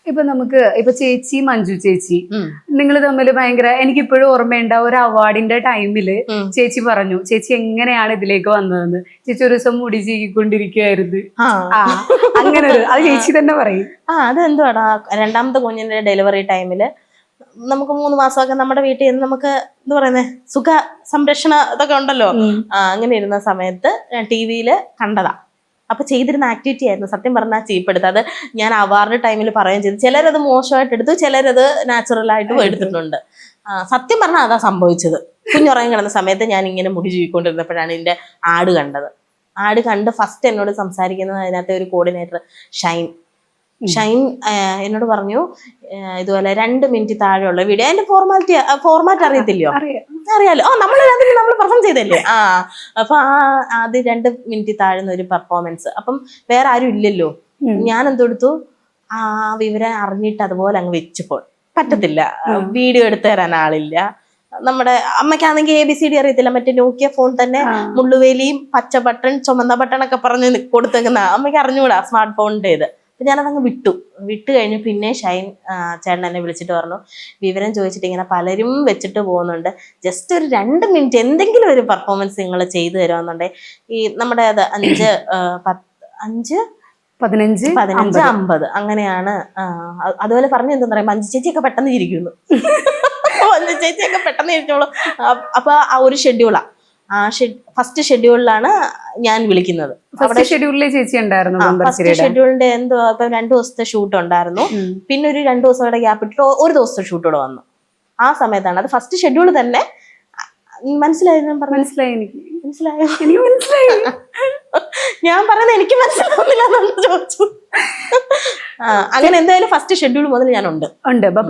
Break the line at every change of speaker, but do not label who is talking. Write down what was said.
ഇപ്പൊ നമുക്ക് ഇപ്പൊ ചേച്ചി മഞ്ജു ചേച്ചി നിങ്ങൾ തമ്മിൽ ഭയങ്കര എനിക്കിപ്പോഴും ഓർമ്മയുണ്ട് ഒരു അവാർഡിന്റെ ടൈമില് ചേച്ചി പറഞ്ഞു ചേച്ചി എങ്ങനെയാണ് ഇതിലേക്ക് വന്നതെന്ന്. ചേച്ചി ഒരു ദിവസം മുടി ചീകിക്കൊണ്ടിരിക്കുകയായിരുന്നു. അങ്ങനെ അത് ചേച്ചി തന്നെ പറയും.
അതെന്തുവാടാ, രണ്ടാമത്തെ കുഞ്ഞിന്റെ ഡെലിവറി ടൈമില് നമുക്ക് 3 മാസമൊക്കെ നമ്മുടെ വീട്ടിൽ നിന്ന് നമുക്ക് എന്താ പറയുന്നത് സുഖ സംരക്ഷണ ഇതൊക്കെ ഉണ്ടല്ലോ. അങ്ങനെ ഇരുന്ന സമയത്ത് ഞാൻ TV-യില് കണ്ടതാ. അപ്പൊ ചെയ്തിരുന്ന ആക്ടിവിറ്റി ആയിരുന്നു സത്യം പറഞ്ഞാൽ ചീപ്പെടുത്ത്. അത് ഞാൻ അവാർഡ് ടൈമിൽ പറയുകയും ചെയ്തു. ചിലരത് മോശമായിട്ട് എടുത്തു, ചിലരത് നാച്ചുറൽ ആയിട്ടും എടുത്തിട്ടുണ്ട്. സത്യം പറഞ്ഞാൽ അതാ സംഭവിച്ചത്. കുഞ്ഞുറങ്ങി കിടന്ന സമയത്ത് ഞാൻ ഇങ്ങനെ മുടി ചീവിക്കൊണ്ടിരുന്നപ്പോഴാണ് ഇതിന്റെ ആഡ് കണ്ടത്. ആഡ് കണ്ട് ഫസ്റ്റ് എന്നോട് സംസാരിക്കുന്നത് അതിനകത്തെ ഒരു കോർഡിനേറ്റർ ഷൈൻ എന്നോട് പറഞ്ഞു ഇതുപോലെ 2 മിനിറ്റ് താഴെയുള്ള വീഡിയോ. അതിന്റെ ഫോർമാറ്റ് അറിയത്തില്ലയോ? അറിയാലോ. നമ്മൾ പെർഫോം ചെയ്തല്ലേ. അപ്പൊ അത് 2 മിനിറ്റ് താഴ്ന്ന ഒരു പെർഫോമൻസ്. അപ്പം വേറെ ആരും ഇല്ലല്ലോ. ഞാൻ എന്തെടുത്തു, ആ വിവരം അറിഞ്ഞിട്ട് അതുപോലെ അങ്ങ് വെച്ചപ്പോൾ പറ്റത്തില്ല, വീഡിയോ എടുത്തു തരാൻ ആളില്ല. നമ്മുടെ അമ്മയ്ക്കാണെങ്കിൽ ABCD അറിയത്തില്ല. മറ്റേ നോക്കിയ ഫോൺ തന്നെ മുള്ളുവേലിയും പച്ച ബട്ടൺ ചുമന്ന ബട്ടൺ ഒക്കെ പറഞ്ഞ് കൊടുത്തേക്കുന്ന അമ്മയ്ക്ക് അറിഞ്ഞുകൂടാ സ്മാർട്ട് ഫോണിന്റെ ഇത്. അപ്പൊ ഞാനതങ്ങ് വിട്ട് കഴിഞ്ഞു. പിന്നെ ഷൈൻ ചേട്ടൻ എന്നെ വിളിച്ചിട്ട് പറഞ്ഞു വിവരം ചോദിച്ചിട്ട് ഇങ്ങനെ പലരും വെച്ചിട്ട് പോകുന്നുണ്ട്, ജസ്റ്റ് ഒരു 2 മിനിറ്റ് എന്തെങ്കിലും ഒരു പെർഫോമൻസ് നിങ്ങൾ ചെയ്തു തരുമെന്നുണ്ടെങ്കിൽ ഈ നമ്മുടെ അത് 5, 10, 15, 50 അങ്ങനെയാണ്. അതുപോലെ പറഞ്ഞു എന്താ പറയാ, മഞ്ജു ചേച്ചിയൊക്കെ പെട്ടെന്ന് ഇരിക്കുന്നു. മഞ്ജു ചേച്ചിയൊക്കെ പെട്ടെന്ന് ഇരിച്ചോളൂ. അപ്പൊ ആ ഒരു ഷെഡ്യൂളാ. ഫസ്റ്റ് ഷെഡ്യൂളിലാണ് ഞാൻ വിളിക്കുന്നത്.
ഫസ്റ്റ്
ഷെഡ്യൂളിന്റെ എന്തോ ഇപ്പൊ 2 ദിവസത്തെ ഷൂട്ട് ഉണ്ടായിരുന്നു. പിന്നെ ഒരു 2 ദിവസം ഗ്യാപ്പ് ഇട്ടിട്ട് 1 ദിവസത്തെ ഷൂട്ട് കൂടെ വന്നു. ആ സമയത്താണ് അത് ഫസ്റ്റ് ഷെഡ്യൂൾ തന്നെ. മനസ്സിലായോ? ഞാൻ പറയുന്നത് എനിക്ക് മനസ്സിലാവുന്നില്ല ചോദിച്ചു. അങ്ങനെ എന്തായാലും ഫസ്റ്റ് ഷെഡ്യൂൾ മുതൽ ഞാൻ ഉണ്ട്.